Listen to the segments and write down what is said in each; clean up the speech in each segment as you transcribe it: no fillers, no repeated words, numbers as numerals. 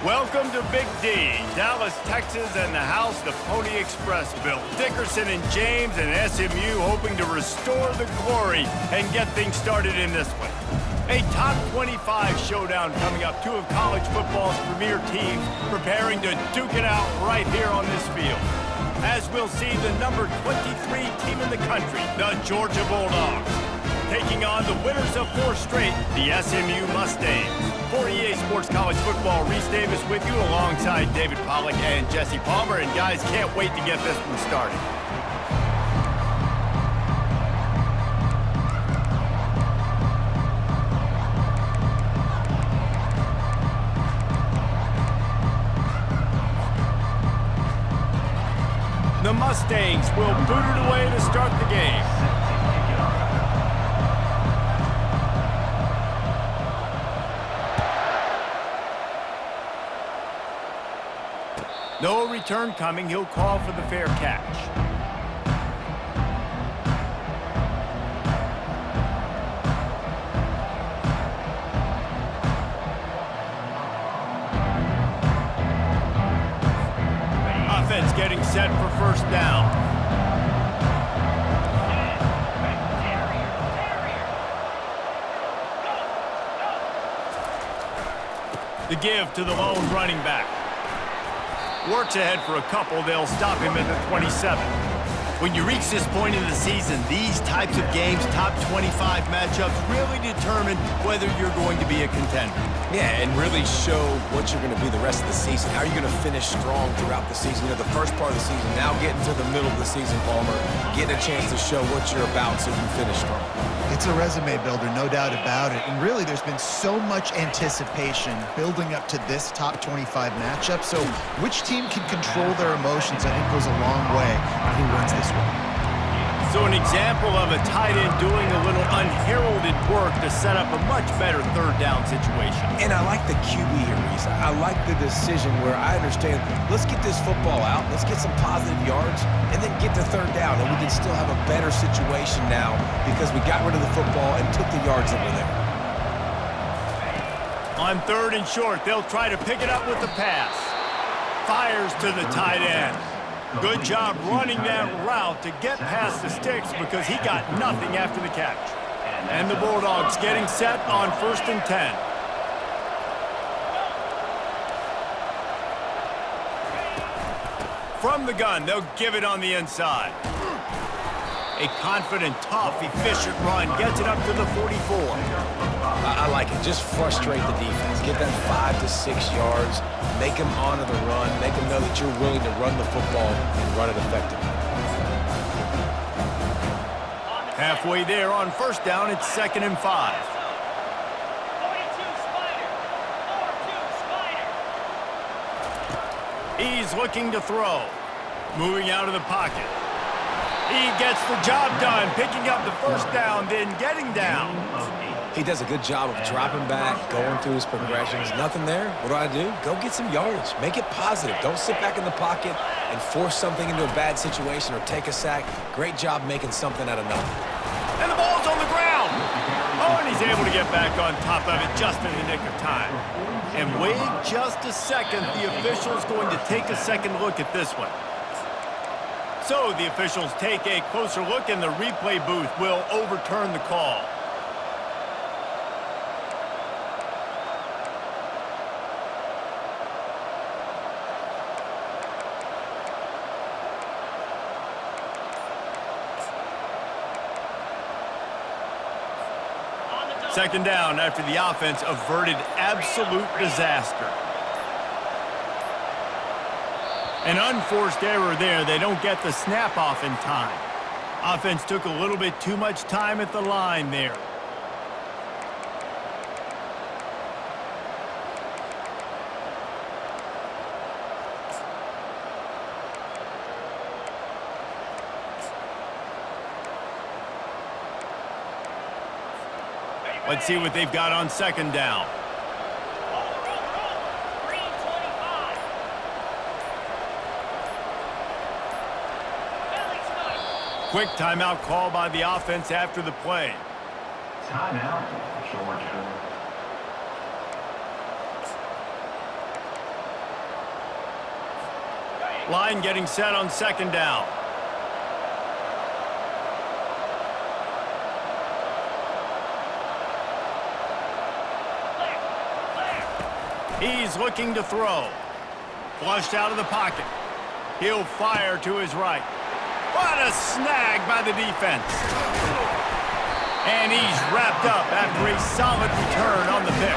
Welcome to Big D, Dallas, Texas, and the house the Pony Express built. Dickerson and James and SMU hoping to restore the glory and get things started in this one. A top 25 showdown coming up. Two of college football's premier teams preparing to duke it out right here on this field. As we'll see the number 23 team in the country, the Georgia Bulldogs, taking on the winners of 4 straight, the SMU Mustangs. For EA Sports College Football, Reese Davis with you alongside David Pollack and Jesse Palmer. And guys, can't wait to get this one started. The Mustangs will boot it away to start the game. No return coming. He'll call for the fair catch. Offense getting set for first down. The give to the lone running back. Works ahead for a couple. They'll stop him at the 27. When you reach this point in the season, these types of games, top 25 matchups, really determine whether you're going to be a contender. Yeah, and really show what you're going to be the rest of the season. How are you going to finish strong throughout the season? You know, the first part of the season, now getting to the middle of the season, Palmer, getting a chance to show what you're about so you can finish strong. It's a resume builder, no doubt about it. And really, there's been so much anticipation building up to this top 25 matchup. So which team can control their emotions, I think, goes a long way in who wins this one. So an example of a tight end doing a little unheralded work to set up a much better third down situation. And I like the QB here, Reese. I like the decision where I understand, let's get this football out, let's get some positive yards, and then get to third down, and we can still have a better situation now because we got rid of the football and took the yards that were there. On 3rd and short, they'll try to pick it up with the pass. Fires to the tight end. Good job running that route to get past the sticks because he got nothing after the catch. And the Bulldogs getting set on 1st and 10. From the gun, they'll give it on the inside. A confident, tough, efficient run gets it up to the 44. I like it. Just frustrate the defense. Get that 5 to 6 yards. Make them honor the run. Make them know that you're willing to run the football and run it effectively. Halfway there on 1st down, it's 2nd and 5. He's looking to throw. Moving out of the pocket. He gets the job done, picking up the 1st down, then getting down. He does a good job of dropping back, going through his progressions. Nothing there. What do? Go get some yards. Make it positive. Don't sit back in the pocket and force something into a bad situation or take a sack. Great job making something out of nothing. And the ball's on the ground. Oh, and he's able to get back on top of it just in the nick of time. And wait just a second. The official's going to take a second look at this one. So the officials take a closer look, and the replay booth will overturn the call. Second down after the offense averted absolute disaster. An unforced error there. They don't get the snap off in time. Offense took a little bit too much time at the line there. Let's see what they've got on 2nd down. Quick timeout call by the offense after the play. Timeout, Georgia. Line getting set on second down. He's looking to throw. Flushed out of the pocket. He'll fire to his right. What a snag by the defense. And he's wrapped up after a solid return on the pick.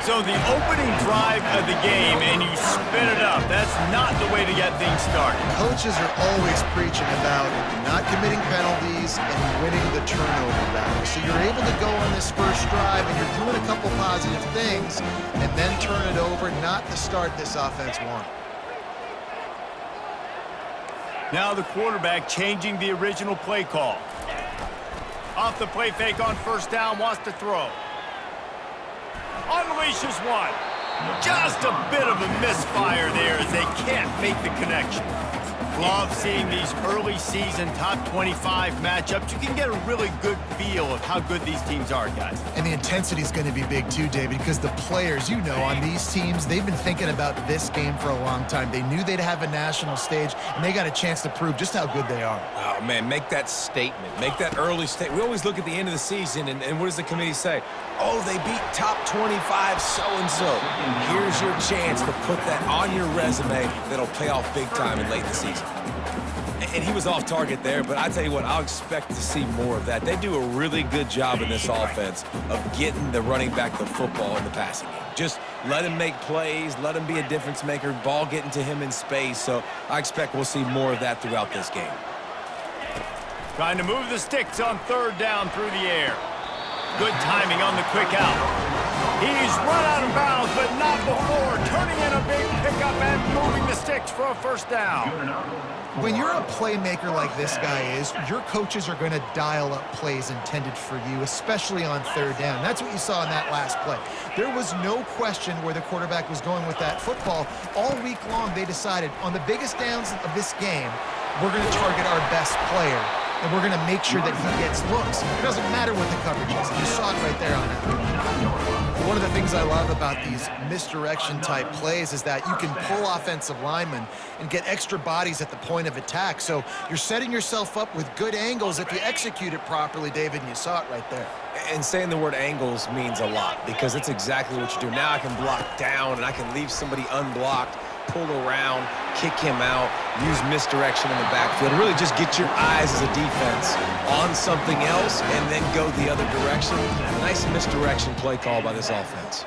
So the opening drive of the game, and you spin it up. That's not the way to get things started. Coaches are always preaching about not committing penalties and winning the turnover battle. So you're able to go on this first drive, and you're doing a couple positive things, and then turn it over, not the start this offense wanted. Now the quarterback changing the original play call. Off the play fake on first down, wants to throw. Unleashes one. Just a bit of a misfire there as they can't make the connection. Love seeing these early season top 25 matchups. You can get a really good feel of how good these teams are, guys. And the intensity is going to be big too, David, because the players, you know, on these teams, they've been thinking about this game for a long time. They knew they'd have a national stage, and they got a chance to prove just how good they are. Oh, man, make that statement. Make that early statement. We always look at the end of the season, and what does the committee say? Oh, they beat top 25 so-and-so. Here's your chance to put that on your resume that'll pay off big time in late in the season. And he was off target there, but I tell you what, I'll expect to see more of that. They do a really good job in this offense of getting the running back the football in the passing game. Just let him make plays, let him be a difference maker, ball getting to him in space. So I expect we'll see more of that throughout this game. Trying to move the sticks on third down through the air. Good timing on the quick out. He's run out of bounds, but not before turning in a big pickup and moving the sticks for a first down. When you're a playmaker like this guy is, your coaches are going to dial up plays intended for you, especially on third down. That's what you saw in that last play. There was no question where the quarterback was going with that football. All week long, they decided on the biggest downs of this game, we're going to target our best player, and we're going to make sure that he gets looks. It doesn't matter what the coverage is. You saw it right there on that. One of the things I love about these misdirection-type plays is that you can pull offensive linemen and get extra bodies at the point of attack. So you're setting yourself up with good angles if you execute it properly, David, and you saw it right there. And saying the word angles means a lot because it's exactly what you do. Now I can block down, and I can leave somebody unblocked, pull around, kick him out, use misdirection in the backfield. Really just get your eyes as a defense on something else and then go the other direction. Nice misdirection play call by this offense.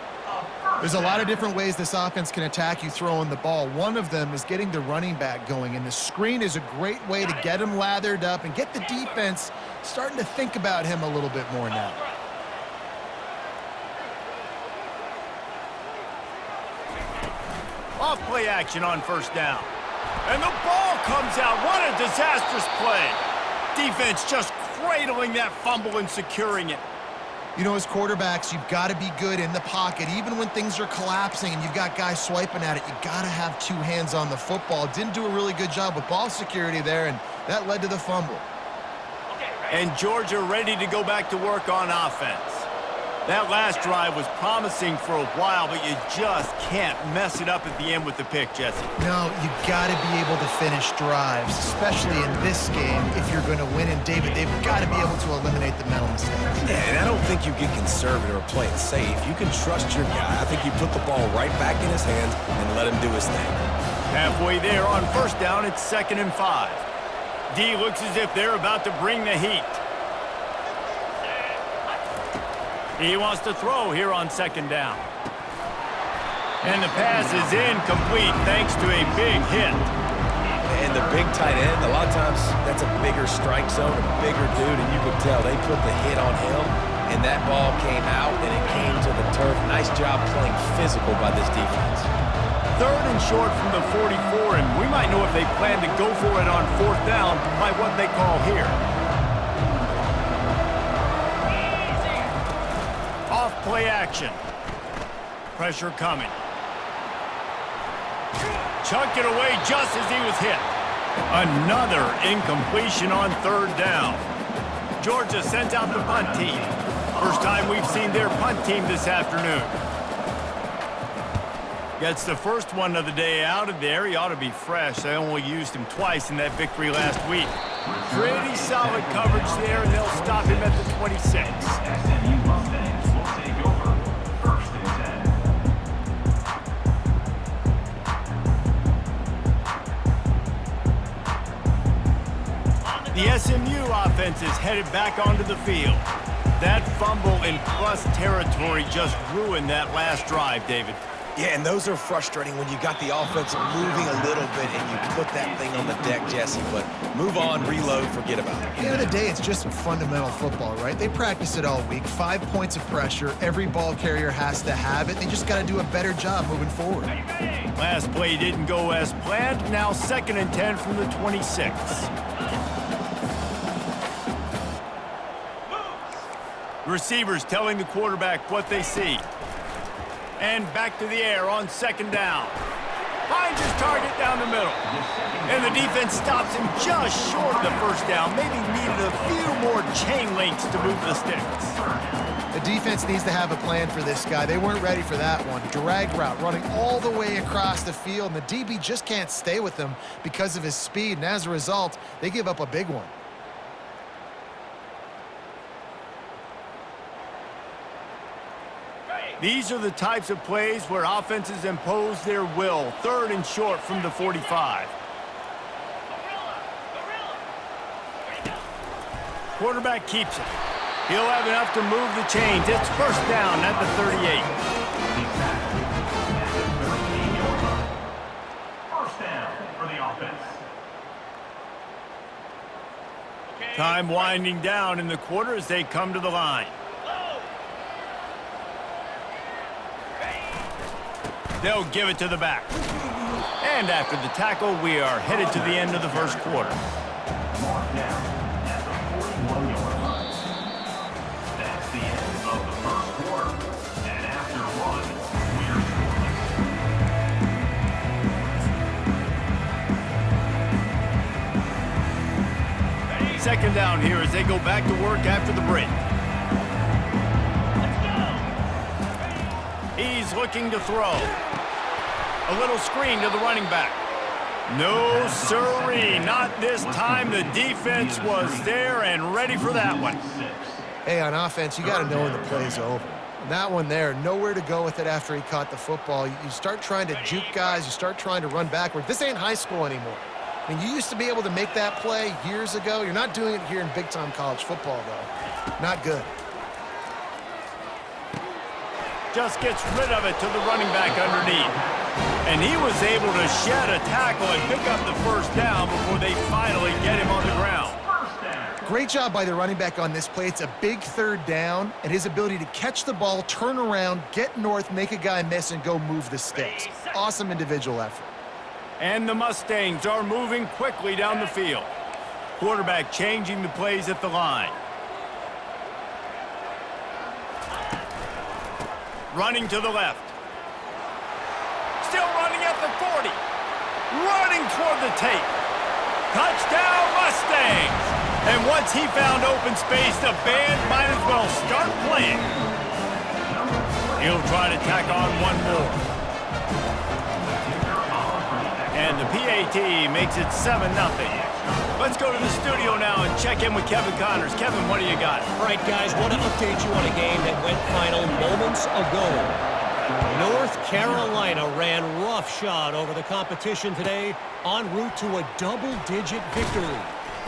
There's a lot of different ways this offense can attack you throwing the ball. One of them is getting the running back going, and the screen is a great way to get him lathered up and get the defense starting to think about him a little bit more now. Off play action on first down. And the ball comes out. What a disastrous play. Defense just cradling that fumble and securing it. You know, as quarterbacks, you've got to be good in the pocket. Even when things are collapsing and you've got guys swiping at it, you got to have two hands on the football. Didn't do a really good job with ball security there, and that led to the fumble. And Georgia ready to go back to work on offense. That last drive was promising for a while, but you just can't mess it up at the end with the pick, Jesse. No, you got to be able to finish drives, especially in this game if you're going to win. And, David, they've got to be able to eliminate the mental mistakes. Yeah, and I don't think you get conservative or play it safe. You can trust your guy. I think you put the ball right back in his hands and let him do his thing. Halfway there on first down, it's 2nd and 5. D looks as if they're about to bring the heat. He wants to throw here on 2nd down. And the pass is incomplete thanks to a big hit. And the big tight end, a lot of times that's a bigger strike zone, a bigger dude, and you could tell they put the hit on him, and that ball came out, and it came to the turf. Nice job playing physical by this defense. 3rd and short from the 44, and we might know if they plan to go for it on 4th down by what they call here. Play action. Pressure coming. Chuck it away just as he was hit. Another incompletion on 3rd down. Georgia sends out the punt team. First time we've seen their punt team this afternoon. Gets the first one of the day out of there. He ought to be fresh. They only used him twice in that victory last week. Pretty solid coverage there, and they'll stop him at the 26. The SMU offense is headed back onto the field. That fumble in plus territory just ruined that last drive, David. Yeah, and those are frustrating when you got the offense moving a little bit and you put that thing on the deck, Jesse. But move on, reload, forget about it. At the end of the day, it's just fundamental football, right? They practice it all week. 5 points of pressure. Every ball carrier has to have it. They just got to do a better job moving forward. Last play didn't go as planned. Now 2nd and 10 from the 26. Receivers telling the quarterback what they see. And back to the air on 2nd down. Finds his target down the middle. And the defense stops him just short of the 1st down. Maybe needed a few more chain links to move the sticks. The defense needs to have a plan for this guy. They weren't ready for that one. Drag route running all the way across the field, and the DB just can't stay with him because of his speed. And as a result, they give up a big one. These are the types of plays where offenses impose their will. 3rd and short from the 45. Quarterback keeps it. He'll have enough to move the chains. It's 1st down at the 38. 1st down for the offense. Time winding down in the quarter as they come to the line. They'll give it to the back. And after the tackle, we are headed to the end of the 1st quarter. Mark down at the 41-yard line. That's the end of the 1st quarter. And after one, we're scoreless. 2nd down here as they go back to work after the break. He's looking to throw. A little screen to the running back. No, sirree, not this time. The defense was there and ready for that one. Hey, on offense, you got to know when the play's over. And that one there, nowhere to go with it after he caught the football. You start trying to juke guys. You start trying to run backward. This ain't high school anymore. I mean, you used to be able to make that play years ago. You're not doing it here in big-time college football, though. Not good. Just gets rid of it to the running back underneath. And he was able to shed a tackle and pick up the 1st down before they finally get him on the ground. Great job by the running back on this play. It's a big 3rd down, and his ability to catch the ball, turn around, get north, make a guy miss, and go move the sticks. Awesome individual effort. And the Mustangs are moving quickly down the field. Quarterback changing the plays at the line. Running to the left. Still running at the 40. Running toward the tape. Touchdown, Mustangs! And once he found open space, the band might as well start playing. He'll try to tack on one more. And the PAT makes it 7-0. Let's go to the studio now and check in with Kevin Connors. Kevin, what do you got? All right, guys, want to update you on a game that went final moments ago. North Carolina ran roughshod over the competition today en route to a double-digit victory.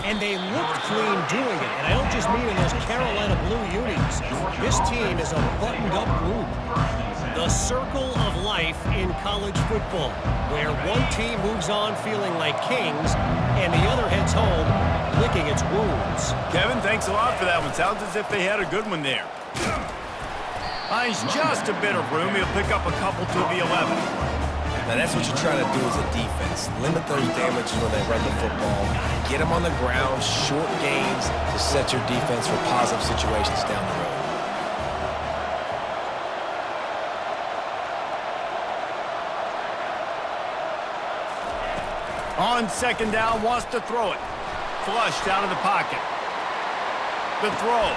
And they looked clean doing it. And I don't just mean in those Carolina blue unis. This team is a buttoned-up group. The circle of life in college football, where one team moves on feeling like kings and the other heads home licking its wounds. Kevin, thanks a lot for that one. Sounds as if they had a good one there. Finds just a bit of room. He'll pick up a couple to the 11. Now, that's what you're trying to do as a defense. Limit those damages when they run the football. Get them on the ground, short gains to set your defense for positive situations down the road. On 2nd down, wants to throw it. Flushed out of the pocket. The throw.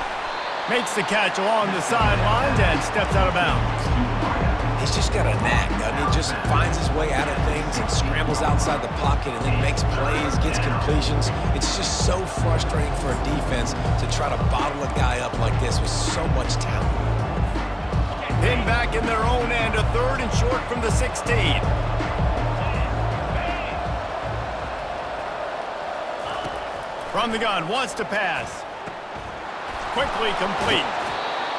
Makes the catch along the sidelines and steps out of bounds. He's just got a knack, doesn't he? Just finds his way out of things and scrambles outside the pocket and then makes plays, gets completions. It's just so frustrating for a defense to try to bottle a guy up like this with so much talent. Pinned back in their own end, a 3rd and short from the 16. From the gun, wants to pass. Quickly complete.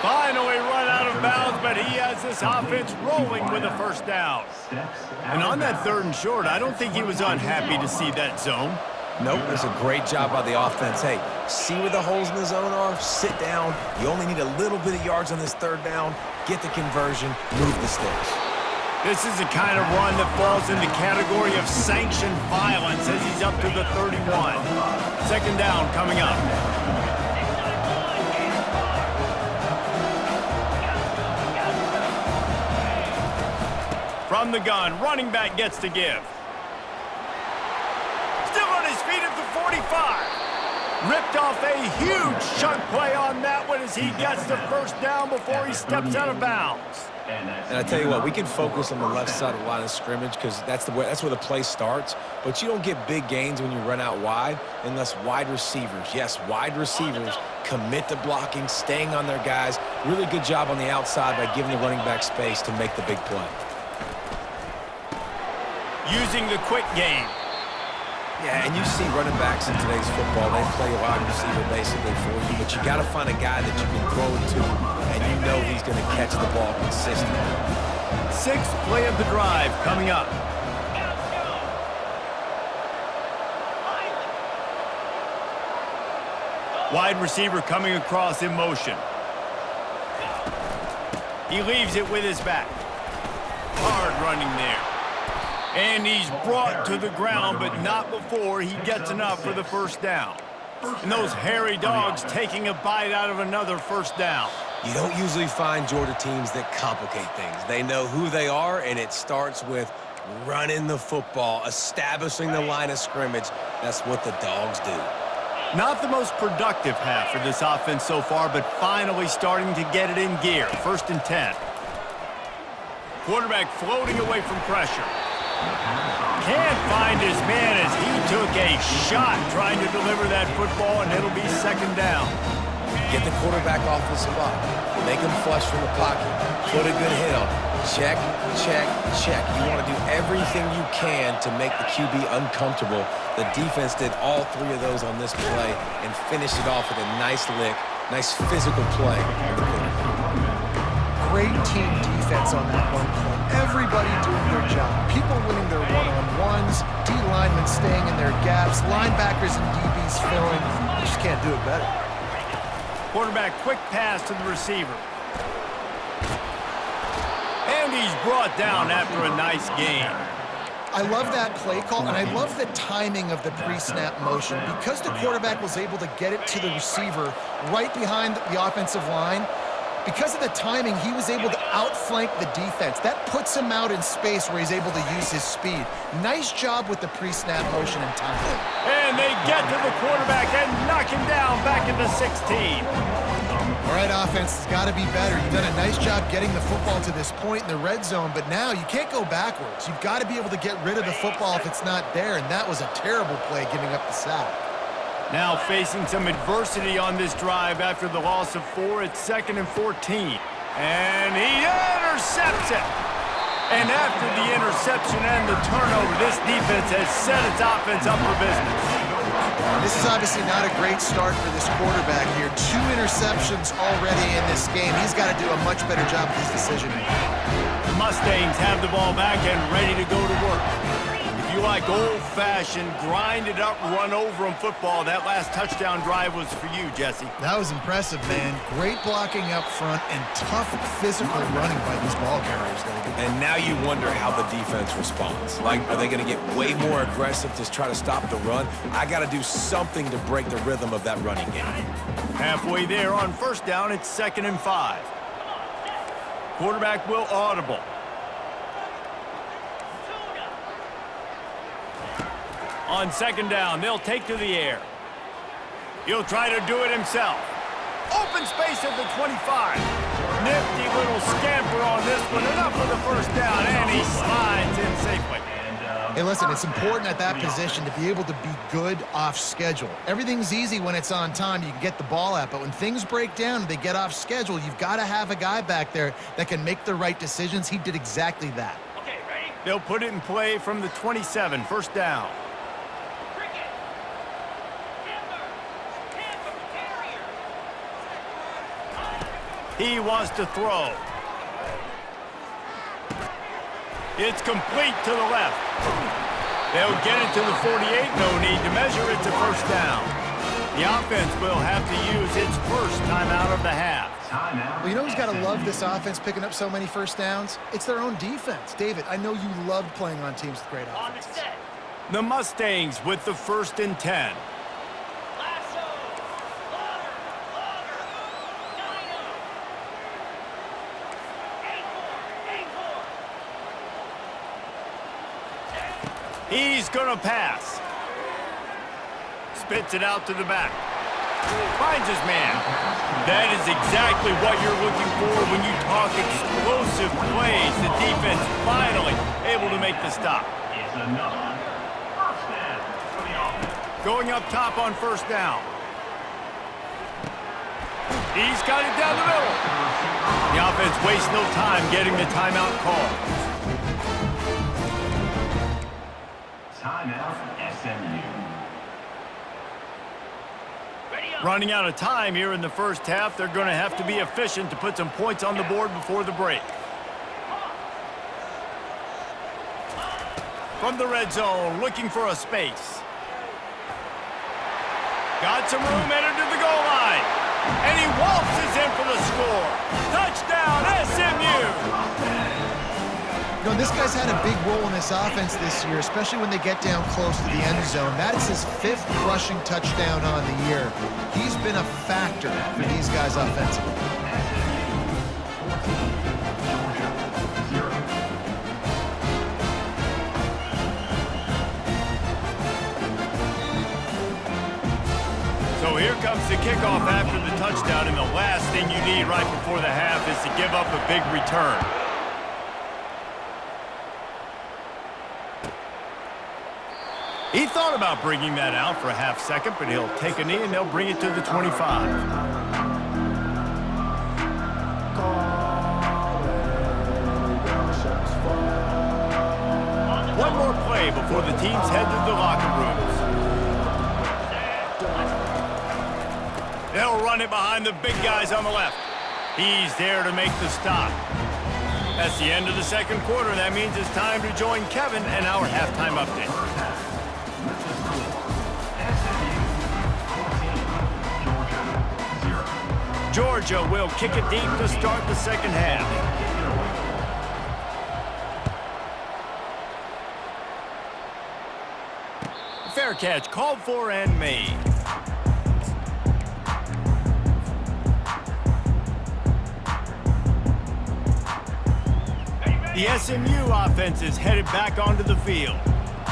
Finally run out of bounds, but he has this offense rolling with a 1st down. And on that 3rd and short, I don't think he was unhappy to see that zone. Nope, it's a great job by the offense. Hey, see where the holes in the zone are, sit down. You only need a little bit of yards on this 3rd down. Get the conversion, move the sticks. This is the kind of run that falls in the category of sanctioned violence as he's up to the 31. 2nd down coming up. From the gun, running back gets to give. Still on his feet at the 45. Ripped off a huge chunk play on that one as he gets the 1st down before he steps out of bounds. And I tell you what, we can focus on the left side of the line of scrimmage because that's where the play starts. But you don't get big gains when you run out wide unless wide receivers, yes, wide receivers, commit to blocking, staying on their guys. Really good job on the outside by giving the running back space to make the big play. Using the quick game. Yeah, and you see running backs in today's football, they play wide receiver basically for you, but you got to find a guy that you can throw it to, and you know he's going to catch the ball consistently. 6th play of the drive coming up. Wide receiver coming across in motion. He leaves it with his back. Hard running there. And he's brought to the ground, but not before he gets enough for the 1st down. And those hairy dogs taking a bite out of another 1st down. You don't usually find Georgia teams that complicate things. They know who they are, and it starts with running the football, establishing the line of scrimmage. That's what the dogs do. Not the most productive half for this offense so far, but finally starting to get it in gear. 1st and 10. Quarterback floating away from pressure. Can't find his man as he took a shot trying to deliver that football, and it'll be 2nd down. Get the quarterback off the spot. Make him flush from the pocket. Put a good hit on him. Check, check, check. You want to do everything you can to make the QB uncomfortable. The defense did all 3 of those on this play and finished it off with a nice lick, nice physical play on the quarterback. Great team defense on that one play. Everybody doing their job. People winning their one-on-ones, D-linemen staying in their gaps, linebackers and DBs filling. You just can't do it better. Quarterback quick pass to the receiver. And he's brought down after a nice gain. I love that play call, and I love the timing of the pre-snap motion. Because the quarterback was able to get it to the receiver right behind the offensive line, because of the timing, he was able to outflank the defense. That puts him out in space where he's able to use his speed. Nice job with the pre-snap motion and timing. And they get to the quarterback and knock him down back into 16. All right, offense has got to be better. You've done a nice job getting the football to this point in the red zone, but now you can't go backwards. You've got to be able to get rid of the football if it's not there, and that was a terrible play giving up the sack. Now facing some adversity on this drive after the loss of 4 at 2nd and 14. And he intercepts it. And after the interception and the turnover, this defense has set its offense up for business. This is obviously not a great start for this quarterback here. 2 interceptions already in this game. He's got to do a much better job with his decision-making. The Mustangs have the ball back and ready to go to work. If you like old-fashioned, grinded-up, run-over-'em football, that last touchdown drive was for you, Jesse. That was impressive, man. Great blocking up front and tough physical running by these ball carriers. And now you wonder how the defense responds. Like, are they going to get way more aggressive to try to stop the run? I got to do something to break the rhythm of that running game. Halfway there on 1st down, it's 2nd and 5. Quarterback will audible. On 2nd down, they'll take to the air. He'll try to do it himself. Open space at the 25. Nifty little scamper on this one. Enough for the first down, and he slides in safely. Hey, listen, it's important at that position to be able to be good off schedule. Everything's easy when it's on time. You can get the ball out, but when things break down and they get off schedule, you've got to have a guy back there that can make the right decisions. He did exactly that. Okay, ready? They'll put it in play from the 27, first down. He wants to throw. It's complete to the left. They'll get it to the 48. No need to measure. It's a first down. The offense will have to use its first timeout of the half. Well, you know who's got to love this offense picking up so many first downs? It's their own defense. David, I know you loved playing on teams with great offenses. The Mustangs with the 1st and 10. He's gonna pass. Spits it out to the back. Finds his man. That is exactly what you're looking for when you talk explosive plays. The defense finally able to make the stop. Going up top on first down. He's got it down the middle. The offense wastes no time getting the timeout call. Timeout, SMU. Running out of time here in the first half. They're going to have to be efficient to put some points on the board before the break. From the red zone, looking for a space. Got some room, headed to the goal line. And he waltzes in for the score. Touchdown, SMU! You know, this guy's had a big role in this offense this year, especially when they get down close to the end zone. That is his 5th rushing touchdown on the year. He's been a factor for these guys offensively. So here comes the kickoff after the touchdown, and the last thing you need right before the half is to give up a big return. He thought about bringing that out for a half second, but he'll take a knee and they'll bring it to the 25. One more play before the teams head to the locker rooms. They'll run it behind the big guys on the left. He's there to make the stop. That's the end of the second quarter. That means it's time to join Kevin and our halftime update. Georgia will kick it deep to start the second half. Fair catch called for and made. The SMU offense is headed back onto the field.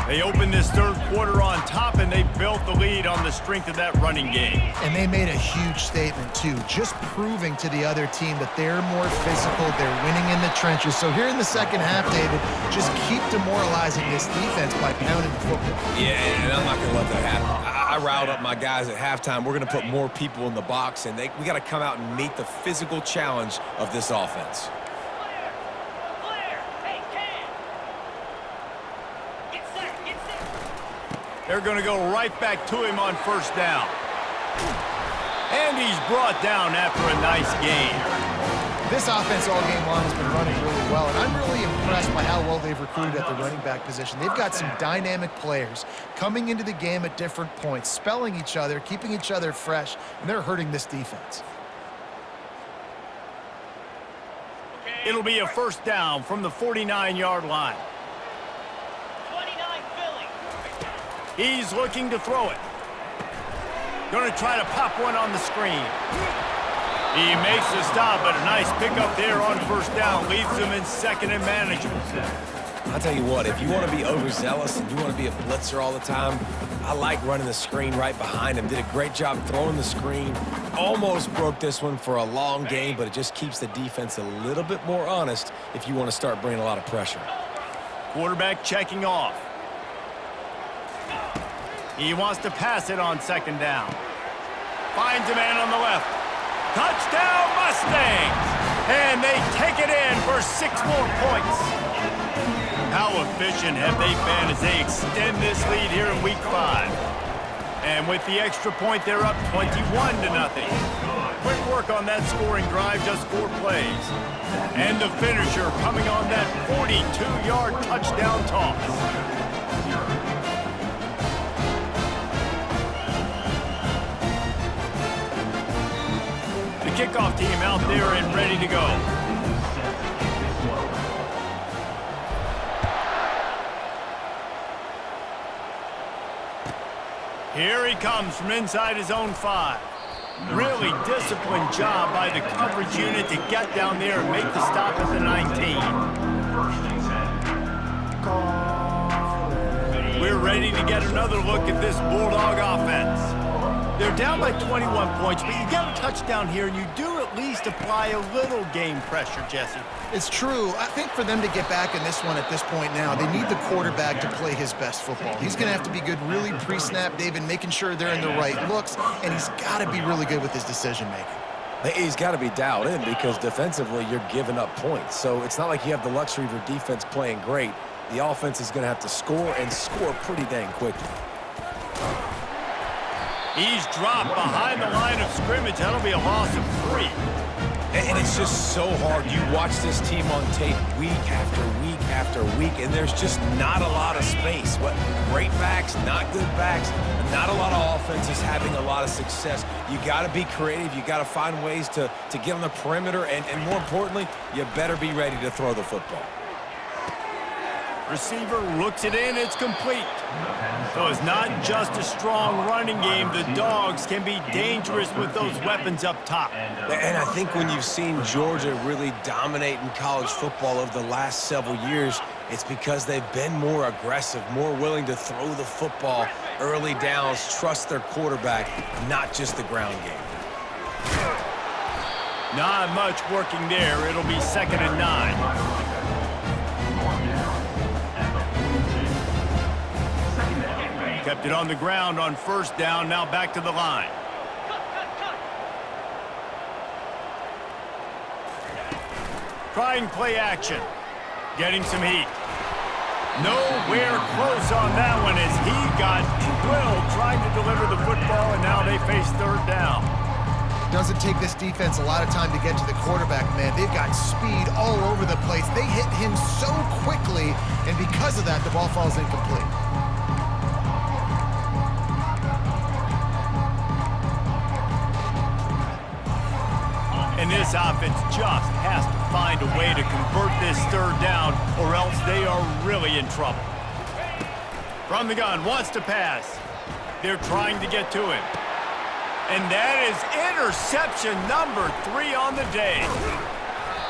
They opened this third quarter on top, and they built the lead on the strength of that running game. And they made a huge statement, too, just proving to the other team that they're more physical, they're winning in the trenches. So here in the second half, David, just keep demoralizing this defense by pounding the football. Yeah, and I'm not going to let that happen. I riled up my guys at halftime. We're going to put more people in the box, and we got to come out and meet the physical challenge of this offense. They're going to go right back to him on first down. And he's brought down after a nice gain. This offense all game long has been running really well, and I'm really impressed by how well they've recruited at the running back position. They've got some dynamic players coming into the game at different points, spelling each other, keeping each other fresh, and they're hurting this defense. It'll be a first down from the 49-yard line. He's looking to throw it. Going to try to pop one on the screen. He makes the stop, but a nice pickup there on first down. Leaves them in second and manageable. I'll tell you what, if you want to be overzealous and you want to be a blitzer all the time, I like running the screen right behind him. Did a great job throwing the screen. Almost broke this one for a long game, but it just keeps the defense a little bit more honest if you want to start bringing a lot of pressure. Quarterback checking off. He wants to pass it on second down. Finds a man on the left. Touchdown Mustangs! And they take it in for 6 more points. How efficient have they been as they extend this lead here in Week 5? And with the extra point, they're up 21-0. Quick work on that scoring drive, just 4 plays. And the finisher coming on that 42-yard touchdown toss. The kickoff team out there and ready to go. Here he comes from inside his own 5. Really disciplined job by the coverage unit to get down there and make the stop at the 19. We're ready to get another look at this Bulldog offense. They're down by 21 points, but you get a touchdown here, and you do at least apply a little game pressure, Jesse. It's true. I think for them to get back in this one at this point now, they need the quarterback to play his best football. He's going to have to be good really pre-snap, David, making sure they're in the right looks, and he's got to be really good with his decision-making. He's got to be dialed in because defensively you're giving up points. So it's not like you have the luxury of your defense playing great. The offense is going to have to score and score pretty dang quickly. He's dropped behind the line of scrimmage. That'll be a loss of 3. And it's just so hard. You watch this team on tape week after week after week, and there's just not a lot of space. What great backs, not good backs, not a lot of offenses having a lot of success. You got to be creative. You got to find ways to get on the perimeter, and more importantly, you better be ready to throw the football. Receiver looks it in, it's complete. So it's not just a strong running game. The Dogs can be dangerous with those weapons up top. And I think when you've seen Georgia really dominate in college football over the last several years, it's because they've been more aggressive, more willing to throw the football early downs, trust their quarterback, not just the ground game. Not much working there. It'll be 2nd and 9. Kept it on the ground on 1st down, now back to the line. Trying play action. Getting some heat. Nowhere close on that one as he got drilled trying to deliver the football, and now they face 3rd down. Doesn't take this defense a lot of time to get to the quarterback, man. They've got speed all over the place. They hit him so quickly, and because of that, the ball falls incomplete. And this offense just has to find a way to convert this 3rd down, or else they are really in trouble. From the gun, wants to pass. They're trying to get to him. And that is interception number 3 on the day.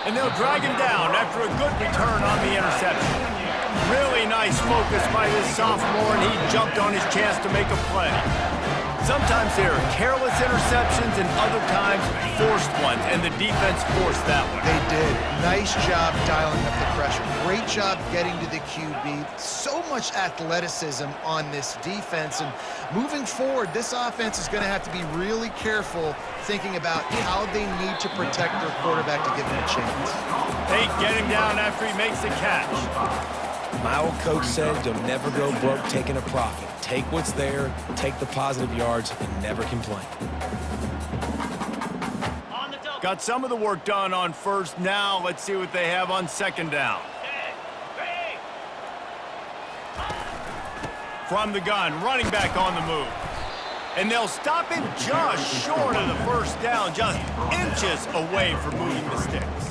And they'll drag him down after a good return on the interception. Really nice focus by this sophomore, and he jumped on his chance to make a play. Sometimes there are careless interceptions and other times forced ones, and the defense forced that one. They did. Nice job dialing up the pressure. Great job getting to the QB. So much athleticism on this defense, and moving forward, this offense is going to have to be really careful thinking about how they need to protect their quarterback to give him a chance. They get him down after he makes the catch. My old coach said you'll never go broke taking a profit. Take what's there, take the positive yards, and never complain. Got some of the work done on 1st. Now let's see what they have on 2nd down. From the gun, running back on the move. And they'll stop him just short of the 1st down, just inches away from moving the sticks.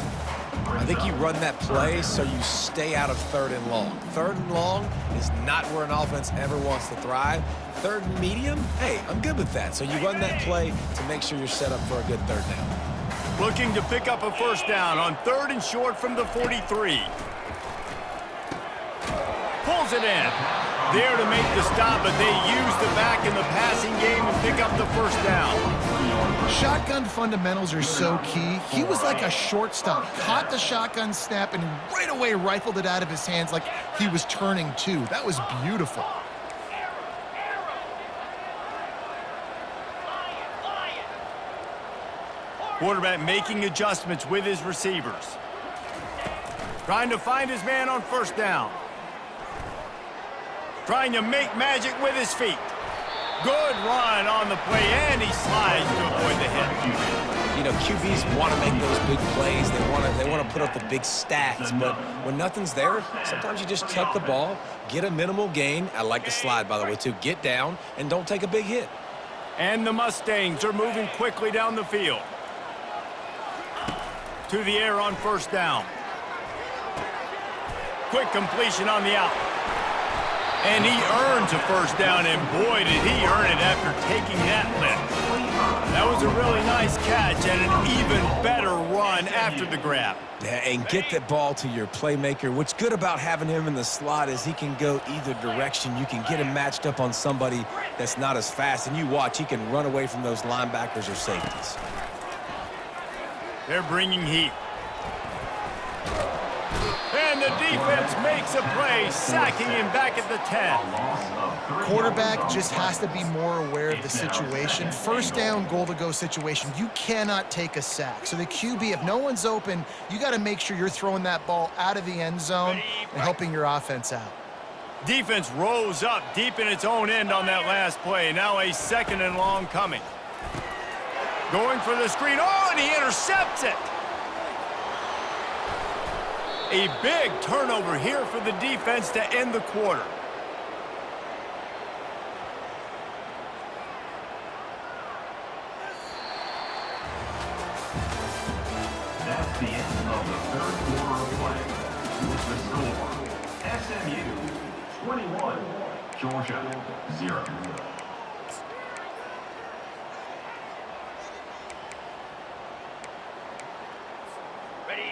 I think you run that play so you stay out of 3rd and long. 3rd and long is not where an offense ever wants to thrive. 3rd and medium, hey, I'm good with that. So you run that play to make sure you're set up for a good 3rd down. Looking to pick up a 1st down on 3rd and short from the 43. pulls it in. There to make the stop, but they use the back in the passing game and pick up the first down. Shotgun fundamentals are so key. He was like a shortstop, caught the shotgun snap and right away rifled it out of his hands like he was turning two. That was beautiful. Quarterback making adjustments with his receivers. Trying to find his man on first down. Trying to make magic with his feet. Good run on the play, and he slides to avoid the hit. You know, QBs want to make those big plays. They want to put up the big stats. But when nothing's there, sometimes you just tuck the ball, get a minimal gain. I like the slide, by the way, too. Get down and don't take a big hit. And the Mustangs are moving quickly down the field. To the air on first down. Quick completion on the out. And he earns a first down, and boy, did he earn it after taking that lift. That was a really nice catch and an even better run after the grab. Yeah, and get the ball to your playmaker. What's good about having him in the slot is he can go either direction. You can get him matched up on somebody that's not as fast, and you watch, he can run away from those linebackers or safeties. They're bringing heat. And the defense makes a play, sacking him back at the 10. Quarterback just has to be more aware of the situation. First down, goal-to-go situation. You cannot take a sack. So the QB, if no one's open, you got to make sure you're throwing that ball out of the end zone and helping your offense out. Defense rose up deep in its own end on that last play. Now a second and long coming. Going for the screen. Oh, and he intercepts it. A big turnover here for the defense to end the quarter. That's the end of the third quarter of play. With the score, SMU 21, Georgia 0.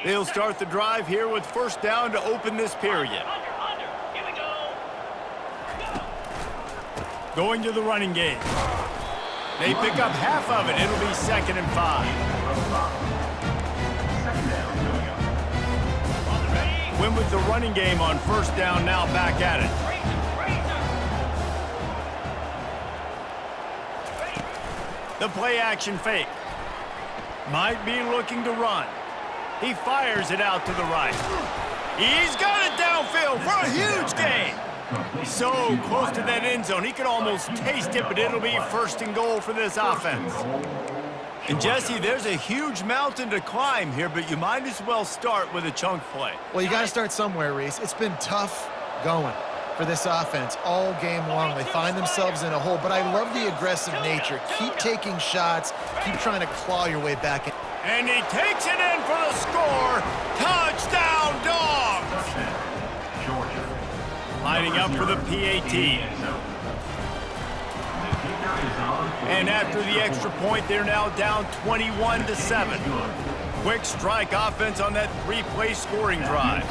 They'll start the drive here with first down to open this period. Going to the running game. They pick up half of it. It'll be 2nd and 5. Win with the running game on first down, now back at it. The play action fake. Might be looking to run. He fires it out to the right. He's got it downfield for a huge gain. So close to that end zone, he could almost taste it, but it'll be 1st and goal for this offense. And Jesse, there's a huge mountain to climb here, but you might as well start with a chunk play. Well, you got to start somewhere, Reese. It's been tough going for this offense all game long. They find themselves in a hole, but I love the aggressive nature. Keep taking shots. Keep trying to claw your way back in. And he takes it in for the score. Touchdown, Dogs! Lining up for the PAT. And after the extra point, they're now down 21-7. Quick strike offense on that 3-play scoring drive.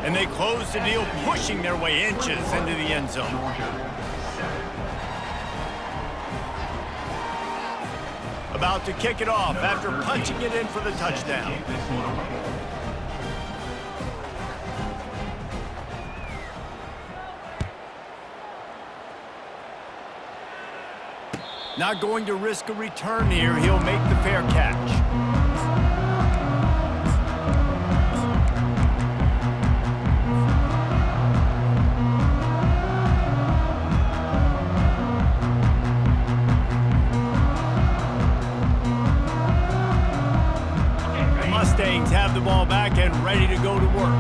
And they close the deal, pushing their way inches into the end zone. About to kick it off after punching it in for the touchdown. Not going to risk a return here. He'll make the fair catch. Mustangs have the ball back and ready to go to work.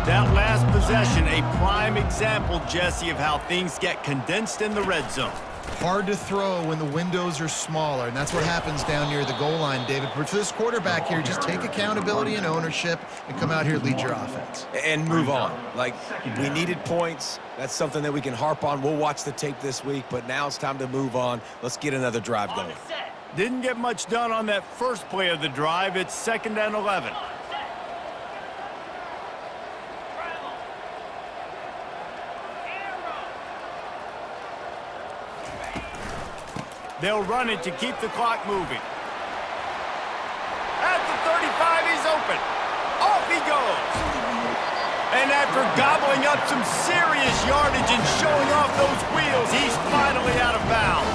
That last possession, a prime example, Jesse, of how things get condensed in the red zone. Hard to throw when the windows are smaller, and that's what happens down near the goal line, David. But for this quarterback here, just take accountability and ownership and come out here and lead your offense. And move on. Like, we needed points. That's something that we can harp on. We'll watch the tape this week, but now it's time to move on. Let's get another drive going. Didn't get much done on that first play of the drive. It's 2nd and 11. They'll run it to keep the clock moving. At the 35, he's open. Off he goes. And after gobbling up some serious yardage and showing off those wheels, he's finally out of bounds.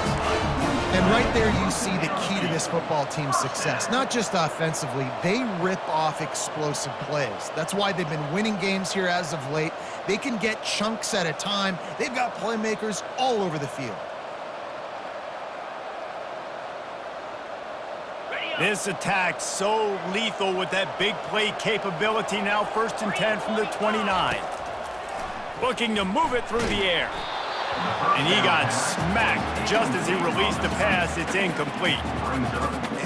And right there you see the key to this football team's success. Not just offensively, they rip off explosive plays. That's why they've been winning games here as of late. They can get chunks at a time. They've got playmakers all over the field. This attack so lethal with that big play capability. Now 1st and 10 from the 29. Looking to move it through the air. And he got smacked just as he released the pass. It's incomplete.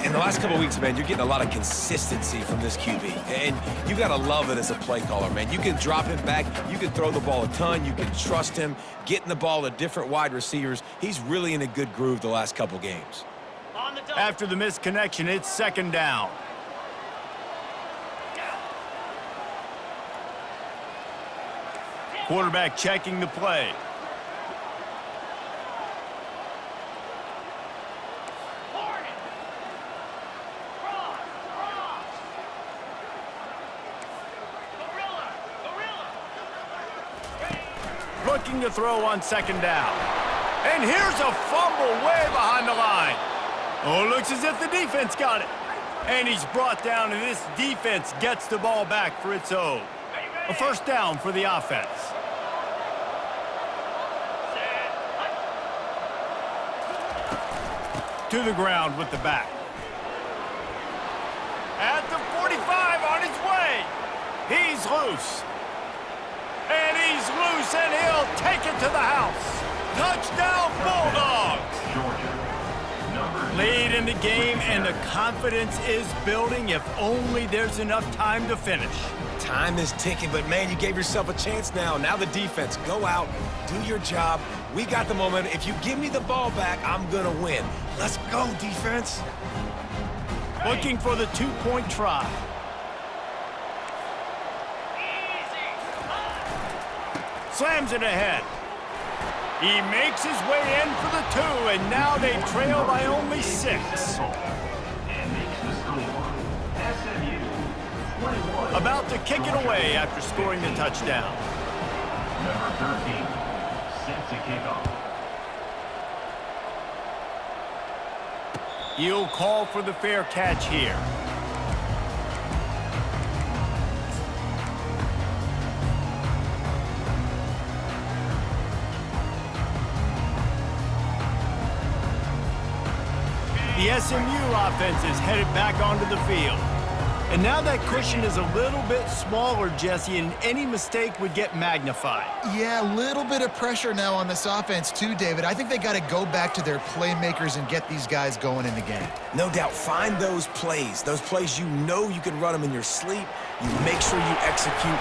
In the last couple of weeks, man, you're getting a lot of consistency from this QB. And you got to love it as a play caller, man. You can drop him back. You can throw the ball a ton. You can trust him, getting the ball to different wide receivers. He's really in a good groove the last couple games. After the missed connection, it's 2nd down. Quarterback checking the play. Looking to throw on 2nd down. And here's a fumble way behind the line. Oh, looks as if the defense got it. And he's brought down, and this defense gets the ball back for its own. A 1st down for the offense. To the ground with the back. At the 45 on his way. He's loose. And he's loose, and he'll take it to the house. Touchdown, Bulldogs! Lead in the game, and the confidence is building if only there's enough time to finish. Time is ticking, but, man, you gave yourself a chance now. Now the defense, go out, do your job. We got the momentum. If you give me the ball back, I'm going to win. Let's go, defense. Looking for the 2-point try. Slams it ahead. He makes his way in for the 2, and now they trail by only 6. About to kick it away after scoring the touchdown. Number 13, set to kick off. He'll call for the fair catch here. The SMU offense is headed back onto the field. And now that cushion is a little bit smaller, Jesse, and any mistake would get magnified. Yeah, a little bit of pressure now on this offense too, David. I think they got to go back to their playmakers and get these guys going in the game. No doubt, find those plays you know you can run them in your sleep. You make sure you execute,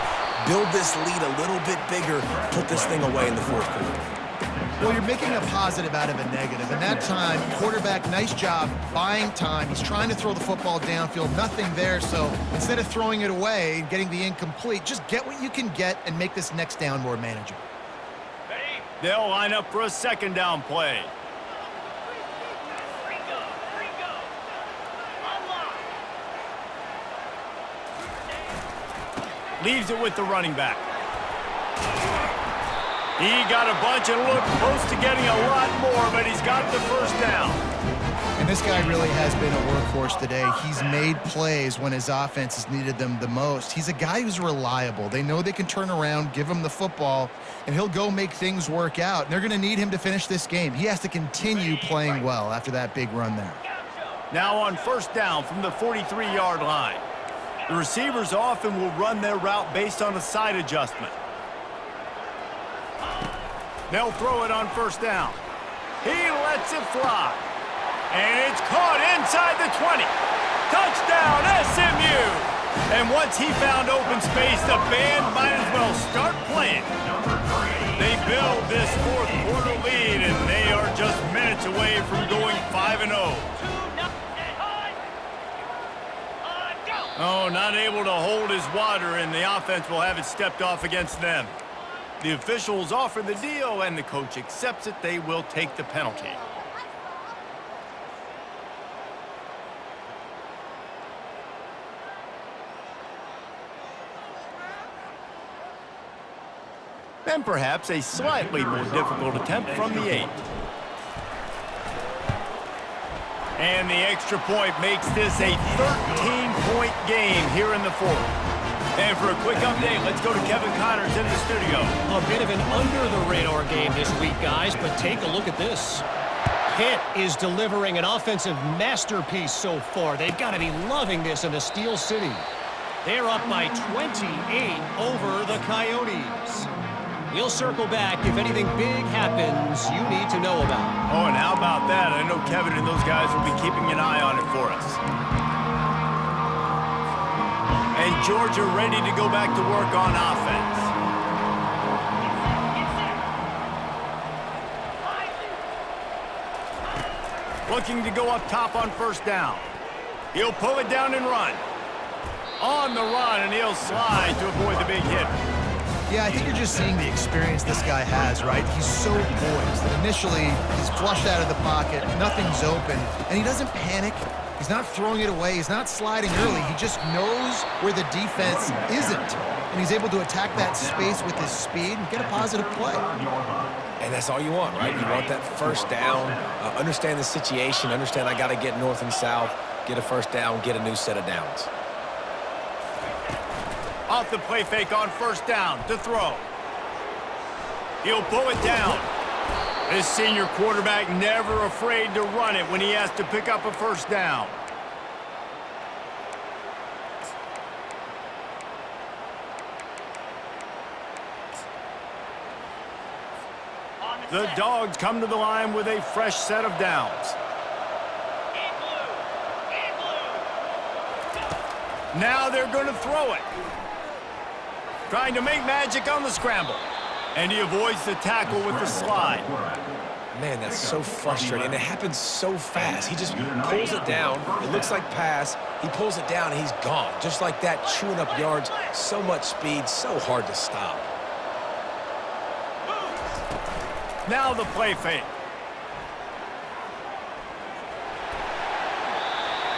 build this lead a little bit bigger, put this thing away in the 4th quarter. Well, you're making a positive out of a negative. And that time, quarterback, nice job buying time. He's trying to throw the football downfield, nothing there. So instead of throwing it away and getting the incomplete, just get what you can get and make this next down more manageable. They'll line up for a 2nd down play. Leaves it with the running back. He got a bunch and looked close to getting a lot more, but he's got the 1st down. And this guy really has been a workhorse today. He's made plays when his offense has needed them the most. He's a guy who's reliable. They know they can turn around, give him the football, and he'll go make things work out. And they're going to need him to finish this game. He has to continue playing well after that big run there. Now on 1st down from the 43-yard line. The receivers often will run their route based on a side adjustment. They'll throw it on 1st down. He lets it fly. And it's caught inside the 20. Touchdown, SMU! And once he found open space, the band might as well start playing. They build this 4th quarter lead, and they are just minutes away from going 5-0. Oh, not able to hold his water, and the offense will have it stepped off against them. The officials offer the deal, and the coach accepts it. They will take the penalty. and perhaps a slightly more difficult attempt from the 8. And the extra point makes this a 13-point game here in the 4th. And for a quick update, let's go to Kevin Connors in the studio. A bit of an under-the-radar game this week, guys, but take a look at this. Pitt is delivering an offensive masterpiece so far. They've got to be loving this in the Steel City. They're up by 28 over the Coyotes. We'll circle back if anything big happens you need to know about. Oh, and how about that? I know Kevin and those guys will be keeping an eye on it for us. And Georgia ready to go back to work on offense. Looking to go up top on first down. He'll pull it down and run. On the run, and he'll slide to avoid the big hit. Yeah, I think you're just seeing the experience this guy has, right? He's so poised that initially he's flushed out of the pocket, nothing's open, and he doesn't panic. He's not throwing it away. He's not sliding early. He just knows where the defense isn't, and he's able to attack that space with his speed and get a positive play. And that's all you want, right? You want that first down, understand the situation, understand I got to get north and south, get a first down, get a new set of downs. Off the play fake on first down to throw. He'll pull it down. This senior quarterback never afraid to run it when he has to pick up a first down. The Dogs come to the line with a fresh set of downs. Now they're going to throw it. Trying to make magic on the scramble. And he avoids the tackle with the slide. Man, that's so frustrating. And it happens so fast. He just pulls it down. It looks like pass. He pulls it down, and he's gone. Just like that, chewing up yards. So much speed, so hard to stop. Now the play fake.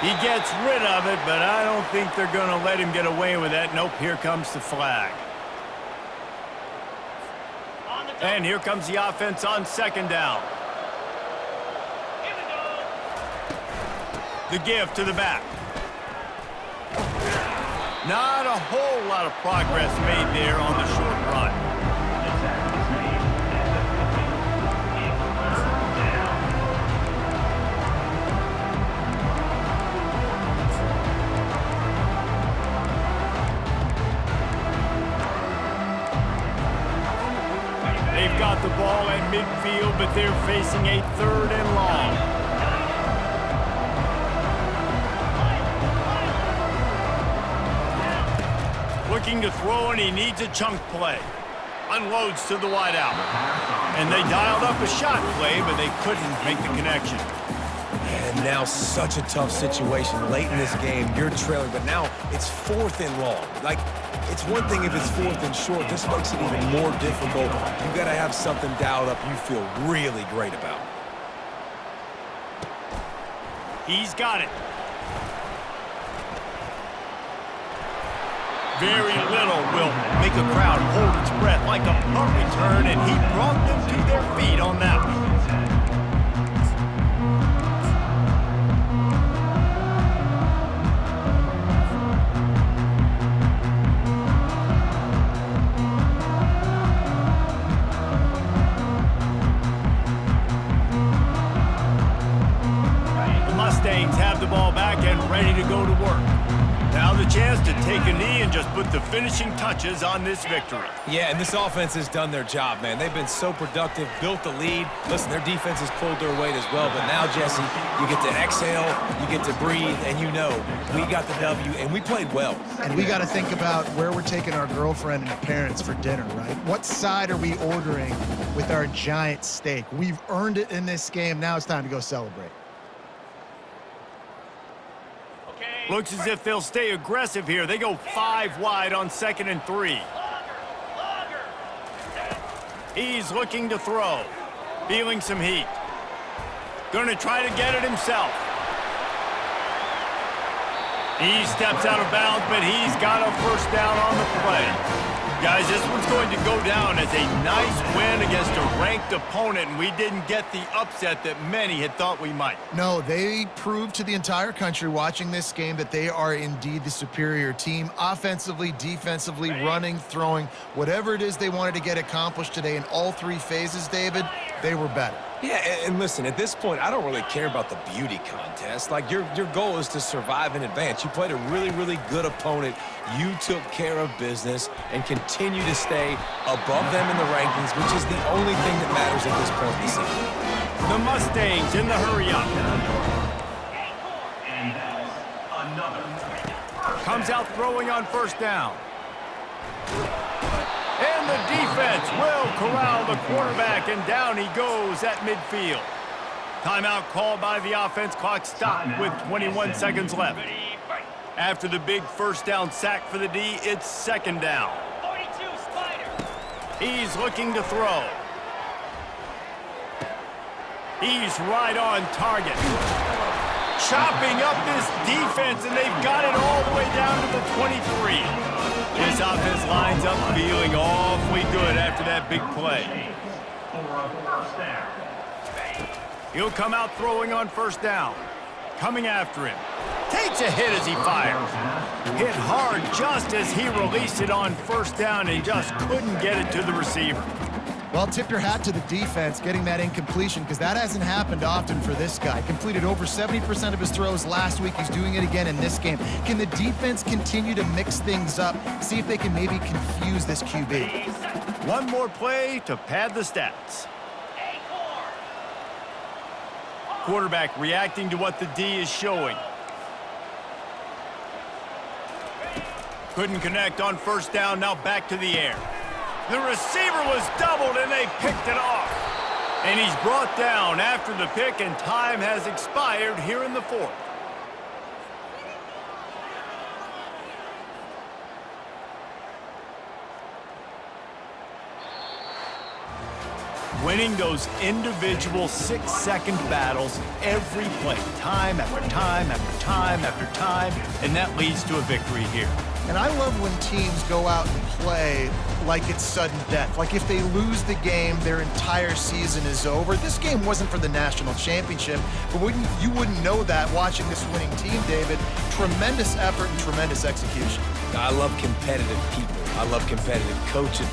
He gets rid of it, but I don't think they're going to let him get away with that. Nope, here comes the flag. And here comes the offense on second down. The give to the back. Not a whole lot of progress made there on the short run. They've got the ball at midfield, but they're facing a 3rd and long. Looking to throw, and he needs a chunk play. Unloads to the wideout. And they dialed up a shot play, but they couldn't make the connection. And now such a tough situation late in this game. You're trailing, but now it's 4th and long. Like, it's one thing if it's 4th and short. This makes it even more difficult. You got to have something dialed up you feel really great about. He's got it. Very little will make a crowd hold its breath like a punt return, and he brought them to their feet on that one. Have the ball back and ready to go to work. Now the chance to take a knee and just put the finishing touches on this victory. Yeah, and this offense has done their job, man. They've been so productive, built the lead. Listen, their defense has pulled their weight as well. But now, Jesse, you get to exhale, you get to breathe, and you know we got the W, and we played well. And we got to think about where we're taking our girlfriend and parents for dinner, right? What side are we ordering with our giant steak? We've earned it in this game. Now it's time to go celebrate. Looks as if they'll stay aggressive here. They go 5 wide on 2nd and 3. He's looking to throw. Feeling some heat. Going to try to get it himself. He steps out of bounds, but he's got a first down on the play. Guys, this one's going to go down as a nice win against a ranked opponent, and we didn't get the upset that many had thought we might. No, they proved to the entire country watching this game that they are indeed the superior team. Offensively, defensively, running, throwing, whatever it is they wanted to get accomplished today in all three phases, David, they were better. Yeah, and listen, at this point, I don't really care about the beauty contest. Like, your goal is to survive and advance. You played a really, really good opponent. You took care of business and continue to stay above them in the rankings, which is the only thing that matters at this point in the season. The Mustangs in the hurry-up. And that's another. Comes out throwing on first down. And the defense will corral the quarterback, and down he goes at midfield. Timeout called by the offense. Clock stopped with 21 seconds left. After the big first down sack for the D, it's second down. He's looking to throw. He's right on target. Chopping up this defense, and they've got it all the way down to the 23. This offense lines up feeling awfully good after that big play. He'll come out throwing on first down. Coming after him. Takes a hit as he fires. Hit hard just as he released it on first down and just couldn't get it to the receiver. Well, tip your hat to the defense getting that incompletion, because that hasn't happened often for this guy. Completed over 70% of his throws last week. He's doing it again in this game. Can the defense continue to mix things up, see if they can maybe confuse this QB? One more play to pad the stats. Quarterback reacting to what the D is showing. Couldn't connect on first down, now back to the air. The receiver was doubled, and they picked it off. And he's brought down after the pick, and time has expired here in the fourth. Winning those individual 6-second battles every play, time after time after time after time, and that leads to a victory here. And I love when teams go out and play like it's sudden death. Like if they lose the game, their entire season is over. This game wasn't for the national championship, but you wouldn't know that watching this winning team, David. Tremendous effort and tremendous execution. I love competitive people. I love competitive coaching.